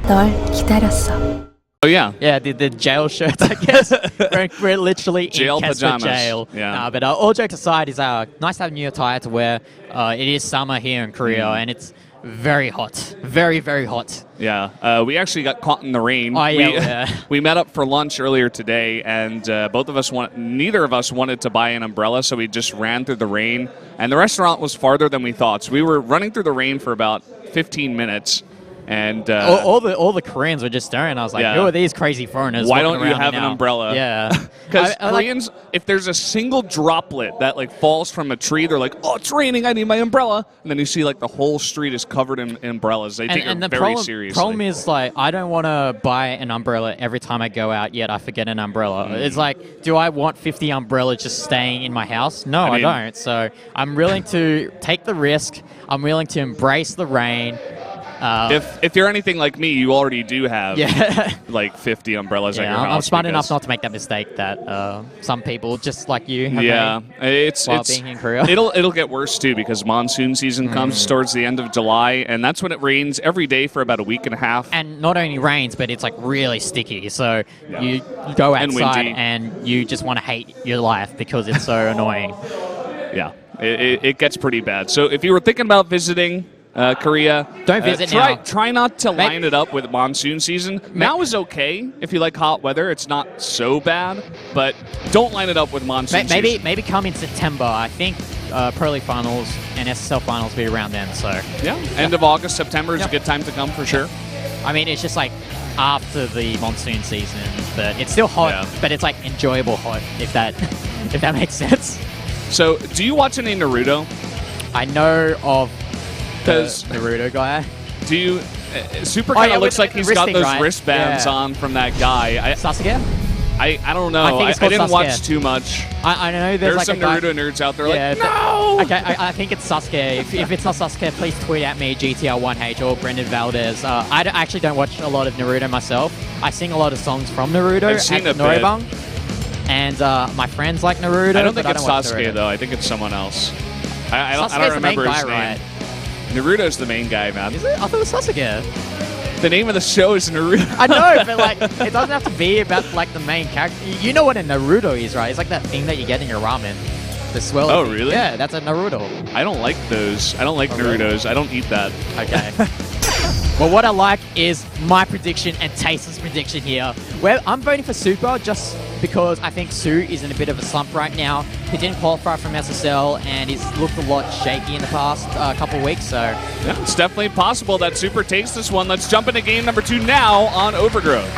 널 기다렸어. Oh yeah, yeah, the jail shirts, I guess. we're literally jail in Casper pajamas. jail. Yeah. But all jokes aside, is nice to have new attire to wear. It is summer here in Korea, and it's very hot, very very hot. Yeah, we actually got caught in the rain. Oh yeah, we met up for lunch earlier today, and neither of us wanted to buy an umbrella, so we just ran through the rain. And the restaurant was farther than we thought, so we were running through the rain for about 15 minutes. And all the Koreans were just staring. I was like, who are these crazy foreigners? Why don't you have an umbrella? Yeah, because Koreans, if there's a single droplet that like falls from a tree, they're like, "Oh, it's raining! I need my umbrella." And then you see like the whole street is covered in umbrellas. They take it very seriously. The problem is like I don't want to buy an umbrella every time I go out. Yet I forget an umbrella. It's like, do I want 50 umbrellas just staying in my house? No, I don't. So I'm willing to take the risk. I'm willing to embrace the rain. If you're anything like me, you already do have like 50 umbrellas at your house. I'm smart enough not to make that mistake that some people just like you have made while being in Korea. It'll get worse too because monsoon season comes towards the end of July, and that's when it rains every day for about a week and a half. And not only rains, but it's like really sticky. So you go outside and you just want to hate your life because it's so annoying. Yeah, it gets pretty bad. So if you were thinking about visiting Korea, don't visit now. Try not to line it up with monsoon season. Now is okay if you like hot weather. It's not so bad, but don't line it up with monsoon season. Maybe come in September. I think Pro League finals and SSL finals will be around then. So end of August, September is a good time to come for sure. I mean, it's just like after the monsoon season, but it's still hot, but it's like enjoyable hot, if that makes sense. So, do you watch any Naruto? I know of the Naruto guy. Do you? Super kind of looks like he's got those wristbands on from that guy. Sasuke? I don't know. I didn't watch too much. I know there's like some Naruto nerds out there like, no! Okay, I think it's Sasuke. If it's not Sasuke, please tweet at me, GTR1H or Brendan Valdez. I actually don't watch a lot of Naruto myself. I sing a lot of songs from Naruto at Noribang. And my friends like Naruto. I don't think it's Sasuke, though. I think it's someone else. I don't remember his name. Right? Naruto's the main guy, man. Is it? I thought it was Sasuke. The name of the show is Naruto. I know, but like, it doesn't have to be about like the main character. You know what a Naruto is, right? It's like that thing that you get in your ramen. The swirl. Oh, really? Yeah, that's a Naruto. I don't like those. I don't like Narutos. Really? I don't eat that. Okay. Well, what I like is my prediction and Tayson's prediction here. Well, I'm voting for Super just because I think soO is in a bit of a slump right now. He didn't qualify from SSL and he's looked a lot shaky in the past couple of weeks. So yeah, it's definitely possible that Super takes this one. Let's jump into game number 2 now on Overgrowth.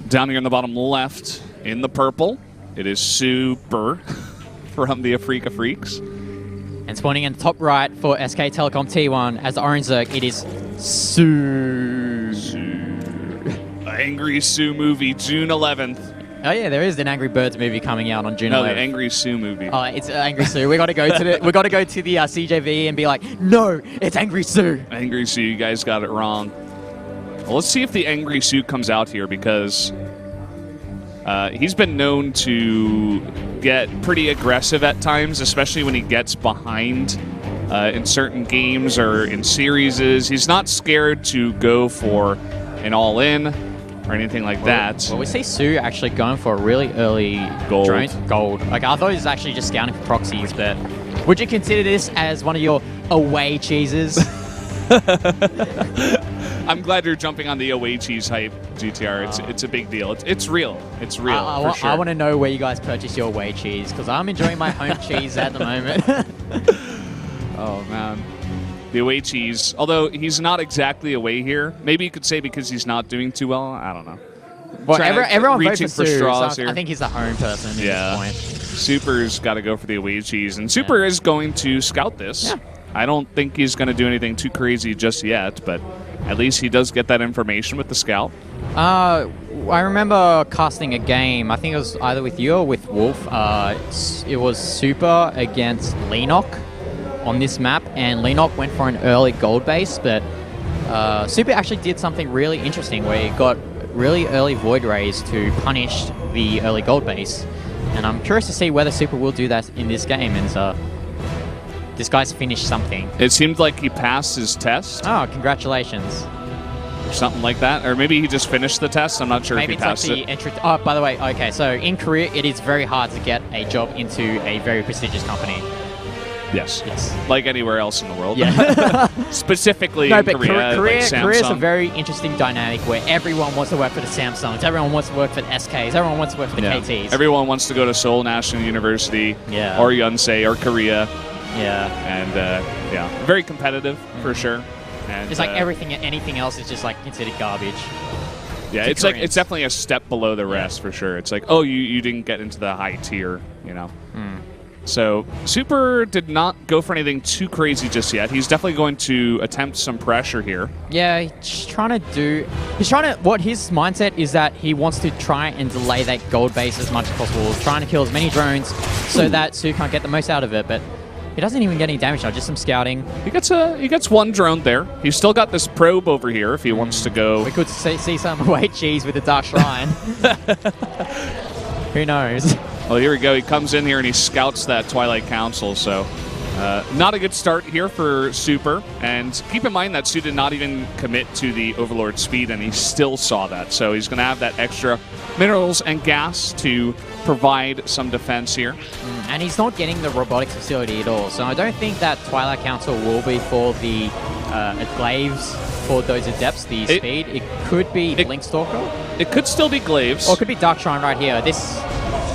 Down here in the bottom left, in the purple, it is Super from the Afreeca Freaks. And spawning in the top right for SK Telecom T1 as the orange Zerg, it is soO. Angry soO movie, June 11th. Oh yeah, there is an Angry Birds movie coming out on June 11th. No, the Angry soO movie. Oh, it's Angry soO. We got to go to the CJV and be like, no, it's Angry soO. Angry soO, you guys got it wrong. Well, let's see if the Angry soO comes out here because he's been known to get pretty aggressive at times, especially when he gets behind in certain games or in series. He's not scared to go for an all-in or anything like that. Well, we see soO actually going for a really early gold. Like, I thought he was actually just scouting for proxies, but would you consider this as one of your away cheeses? I'm glad you're jumping on the away cheese hype, GTR. It's a big deal. It's real. It's real, for sure. I want to know where you guys purchase your away cheese, because I'm enjoying my home cheese at the moment. Oh, man. The away cheese, although he's not exactly away here. Maybe you could say because he's not doing too well. I don't know. Well, everyone votes for straws so here. I think he's the home person at this point. Super's got to go for the away cheese, and Super is going to scout this. Yeah. I don't think he's going to do anything too crazy just yet, but at least he does get that information with the scout. I remember casting a game. I think it was either with you or with Wolf. It was Super against Lenok on this map, and Lenok went for an early gold base, but Super actually did something really interesting where he got really early Void Rays to punish the early gold base. And I'm curious to see whether Super will do that in this game. And this guy's finished something. It seemed like he passed his test. Oh, congratulations. Or something like that. Or maybe he just finished the test. I'm not sure Maybe if he passed like it. Oh, by the way, okay, so in Korea, it is very hard to get a job into a very prestigious company. Yes. Yes. Like anywhere else in the world. Yeah. Specifically No, in but Korea, like Samsung. Korea is a very interesting dynamic where everyone wants to work for the Samsungs, everyone wants to work for the SKs, everyone wants to work for the KTs. Everyone wants to go to Seoul National University or Yonsei or Korea. Yeah. And very competitive for sure. And it's like anything else is just like considered garbage. Yeah, it's like it's definitely a step below the rest for sure. It's like, oh, you didn't get into the high tier, you know. So Super did not go for anything too crazy just yet. He's definitely going to attempt some pressure here. Yeah, what his mindset is that he wants to try and delay that gold base as much as possible, trying to kill as many drones so that Su can't get the most out of it, but he doesn't even get any damage now, just some scouting. He gets one drone there. He's still got this probe over here if he wants to go. We could see some white cheese with the Dark Shrine. Who knows? Well, here we go. He comes in here and he scouts that Twilight Council, so not a good start here for Super. And keep in mind that Su did not even commit to the Overlord speed, and he still saw that. So he's going to have that extra minerals and gas to provide some defense here. And he's not getting the robotics facility at all. So I don't think that Twilight Council will be for the glaives for those adepts, the speed. It could be Blink Stalker. It could still be glaives. Or it could be Dark Shrine right here. This...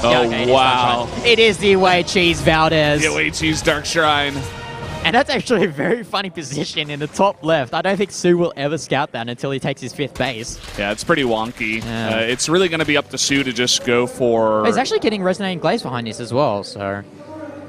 Oh, okay, wow. It is the Away Cheese Valdez. The Away Cheese Dark Shrine. And that's actually a very funny position in the top left. I don't think Su will ever scout that until he takes his 5th base. Yeah, it's pretty wonky. It's really going to be up to Su to just go for... He's actually getting Resonating Glaives behind this as well, so...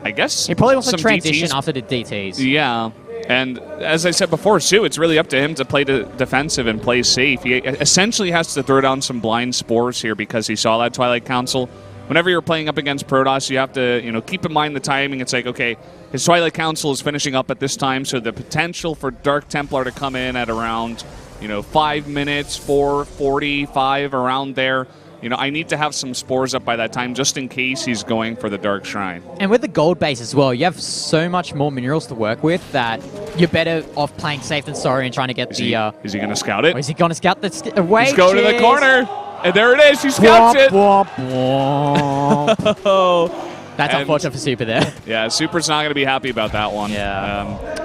I guess he probably wants to transition DTs. after the DTs. Yeah. And as I said before, Su, it's really up to him to play defensive and play safe. He essentially has to throw down some blind spores here because he saw that Twilight Council. Whenever you're playing up against Protoss, you have to, keep in mind the timing. It's like, okay, his Twilight Council is finishing up at this time, so the potential for Dark Templar to come in at around, 5 minutes, 4:45, around there. I need to have some spores up by that time just in case he's going for the Dark Shrine. And with the gold base as well, you have so much more minerals to work with that you're better off playing safe than sorry and trying to get Is he going to scout it? Or is he going to scout the away? He's going to the corner. And there it is. He scouts it. That's unfortunate for Super there. Yeah, Super's not going to be happy about that one. Yeah.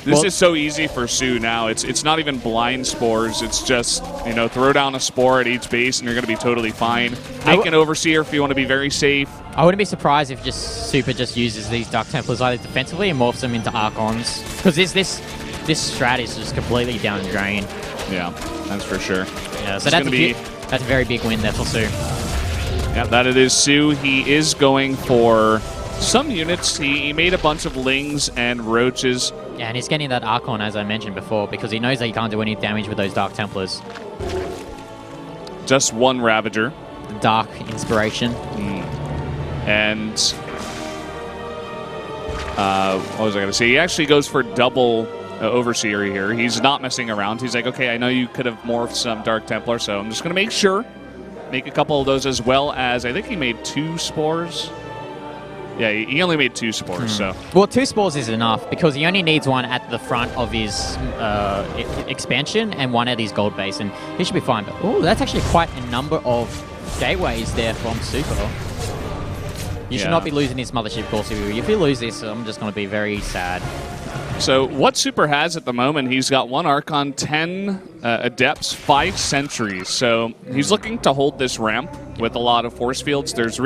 This is so easy for Su now. It's not even blind spores. It's just, throw down a spore at each base and you're going to be totally fine. Make an Overseer if you want to be very safe. I wouldn't be surprised if Super just uses these Dark Templars either defensively and morphs them into Archons. Because this strat is just completely down the drain. Yeah, that's for sure. Yeah, so that's a very big win there for Su. Yeah, that it is Su. He is going for some units. He made a bunch of Lings and Roaches. Yeah, and he's getting that Archon, as I mentioned before, because he knows that he can't do any damage with those Dark Templars. Just one Ravager. The Dark Inspiration. And what was I going to say? He actually goes for double Overseer here. He's not messing around. He's like, okay, I know you could have morphed some Dark Templar, so I'm just going to make sure. Make a couple of those as well as, I think he made 2 spores. Yeah, he only made 2 spores, so... Well, 2 spores is enough, because he only needs one at the front of his expansion and one at his gold base, and he should be fine. But, oh, that's actually quite a number of gateways there from Super. You should not be losing this Mothership course. If you lose this, I'm just going to be very sad. So what Super has at the moment, he's got 1 Archon, 10 Adepts, 5 Sentries. So he's looking to hold this ramp with a lot of force fields. It's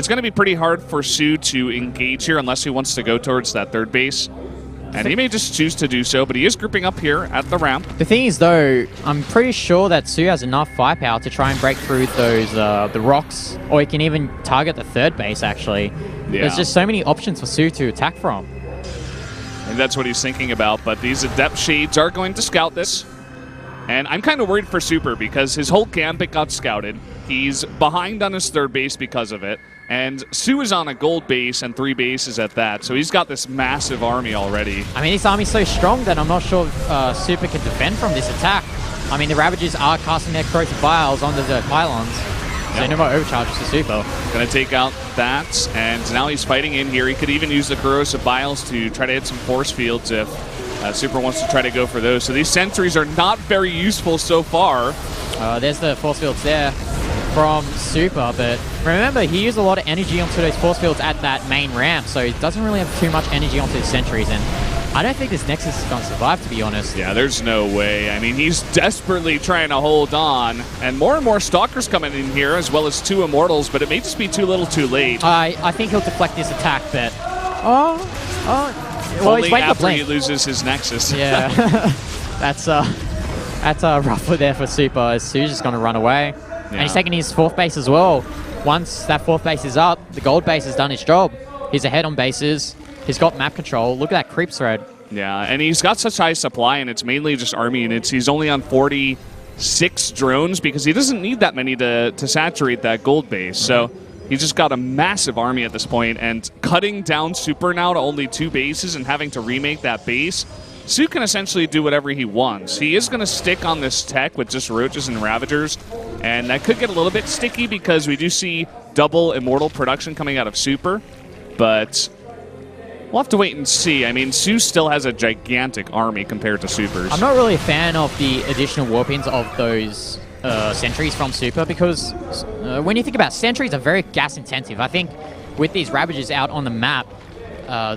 going to be pretty hard for Su to engage here unless he wants to go towards that 3rd base. And he may just choose to do so, but he is grouping up here at the ramp. The thing is, though, I'm pretty sure that Su has enough firepower to try and break through those the rocks, or he can even target the 3rd base, actually. Yeah. There's just so many options for Su to attack from. And that's what he's thinking about, but these Adept Shades are going to scout this. And I'm kind of worried for Super because his whole gambit got scouted. He's behind on his third base because of it. And soO is on a gold base and 3 bases at that. So he's got this massive army already. I mean, this army's so strong that I'm not sure if Super can defend from this attack. I mean, the Ravagers are casting their corrosive vials onto the pylons. So no more overcharges for Super. Going to take out that, and now he's fighting in here. He could even use the corrosive vials to try to hit some force fields if Super wants to try to go for those. So these sentries are not very useful so far. There's the force fields there from Super, but remember, he used a lot of energy onto those force fields at that main ramp, so he doesn't really have too much energy onto his sentries, and I don't think this Nexus is going to survive, to be honest. Yeah, there's no way. I mean, he's desperately trying to hold on, and more Stalkers coming in here, as well as 2 Immortals, but it may just be too little too late. I think he'll deflect this attack, but... Well, only after he loses his Nexus. Yeah, that's rough there for Super, as soO's just going to run away. Yeah. And he's taking his 4th base as well. Once that 4th base is up, the gold base has done its job. He's ahead on bases. He's got map control. Look at that creep thread. Yeah, and he's got such high supply, and it's mainly just army units. He's only on 46 drones because he doesn't need that many to saturate that gold base. So he's just got a massive army at this point, and cutting down Super now to only 2 bases and having to remake that base, soO can essentially do whatever he wants. He is going to stick on this tech with just Roaches and Ravagers, and that could get a little bit sticky because we do see double Immortal production coming out of Super, but we'll have to wait and see. I mean, soO still has a gigantic army compared to Super's. I'm not really a fan of the additional warpins of those sentries from Super because when you think about it, sentries are very gas intensive. I think with these Ravagers out on the map,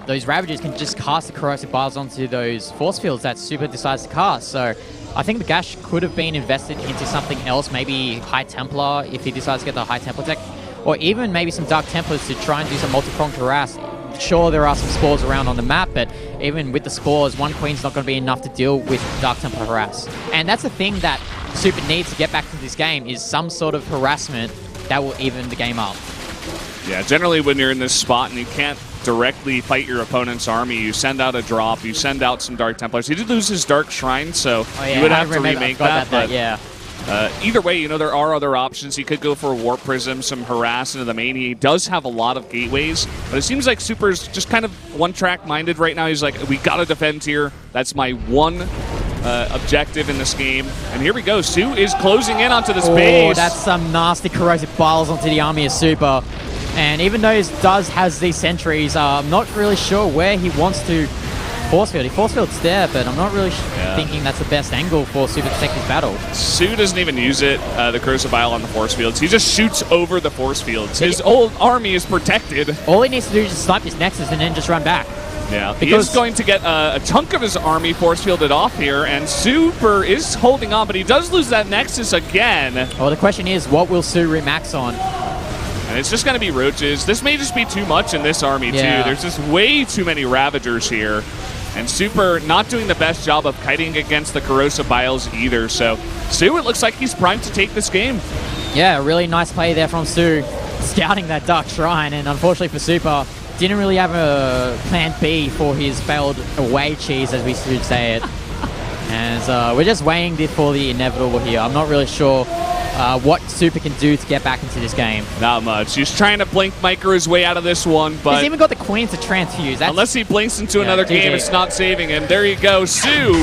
those Ravagers can just cast the corrosive bars onto those force fields that Super decides to cast. So I think the Gash could have been invested into something else, maybe High Templar if he decides to get the High Templar tech, or even maybe some Dark Templars to try and do some multi-pronged harass. Sure, there are some spores around on the map, but even with the spores, 1 Queen's not going to be enough to deal with Dark Templar harass. And that's the thing that Super needs to get back to this game, is some sort of harassment that will even the game up. Yeah, generally when you're in this spot and you can't directly fight your opponent's army, you send out a drop, you send out some Dark Templars. He did lose his Dark Shrine, so you would have to remake that. But yeah. Either way, you know, there are other options. He could go for a Warp Prism, some harass into the main. He does have a lot of gateways, but it seems like Super's just kind of one-track minded right now. He's like, we got to defend here. That's my one objective in this game. And here we go. soO is closing in onto this base. Oh, that's some nasty corrosive biles onto the army of Super. And even though he has these sentries, I'm not really sure where he wants to force field. He force field's there, but I'm not really thinking that's the best angle for Super to take his battle. soO doesn't even use it, the corrosive bile on the force fields. He just shoots over the force fields. His old army is protected. All he needs to do is just snipe his Nexus and then just run back. Yeah, he is going to get a chunk of his army force fielded off here, and Super is holding on, but he does lose that Nexus again. Well, the question is, what will soO remax on? And it's just going to be Roaches. This may just be too much in this army, too. There's just way too many Ravagers here. And Super not doing the best job of kiting against the corrosive biles either. So soO, it looks like he's primed to take this game. Yeah, really nice play there from soO, scouting that Dark Shrine. And unfortunately for Super, didn't really have a plan B for his failed away cheese, as we should say it. And we're just waiting for the inevitable here. I'm not really sure what Super can do to get back into this game. Not much. He's trying to blink micro his way out of this one, but he's even got the Queen to transfuse. Unless he blinks into another game, it's not saving him. There you go. soO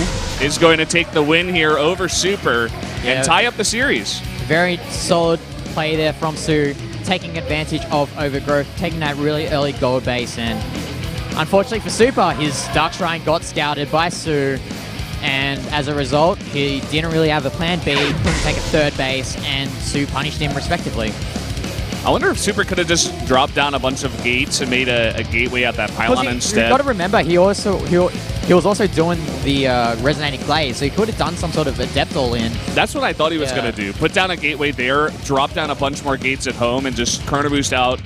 is going to take the win here over Super and tie up the series. Very solid play there from soO, taking advantage of overgrowth, taking that really early gold base, and unfortunately for Super, his Dark Shrine got scouted by soO. And as a result, he didn't really have a plan B, couldn't take a third base, and soO punished him respectively. I wonder if Super could have just dropped down a bunch of gates and made a gateway at that pylon instead. You've got to remember, he was also doing the Resonating Glaze, so he could have done some sort of Adept all-in. That's what I thought he was going to do. Put down a gateway there, drop down a bunch more gates at home, and just Chrono Boost out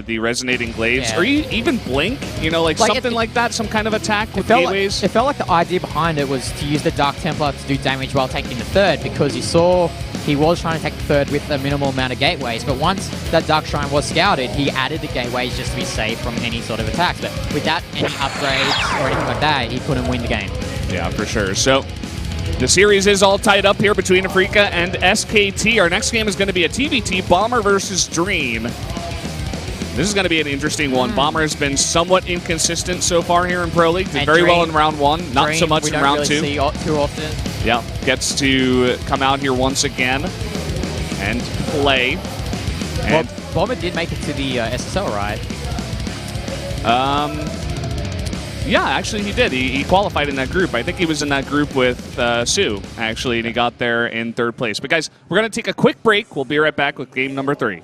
the Resonating Glaze. Or even Blink, you know, like something like that, some kind of attack with gateways. It felt like the idea behind it was to use the Dark Templar to do damage while taking the third, because you saw he was trying to take the third with a minimal amount of gateways, but once that Dark Shrine was scouted, he added the gateways just to be safe from any sort of attacks. But without any upgrades or anything like that, he couldn't win the game. Yeah, for sure. So The series is all tied up here between Afreeca and SKT. Our next game is going to be a TVT, Bomber versus Dream. This is going to be an interesting one. Bomber has been somewhat inconsistent so far here in Pro League. Did very well in round 1, not so much in round 2. We don't really see too often. Yeah, gets to come out here once again and play. And well, Bomber did make it to the SSL, right? Yeah, actually he did. He qualified in that group. I think he was in that group with soO, actually, and he got there in 3rd place. But guys, we're going to take a quick break. We'll be right back with game number 3.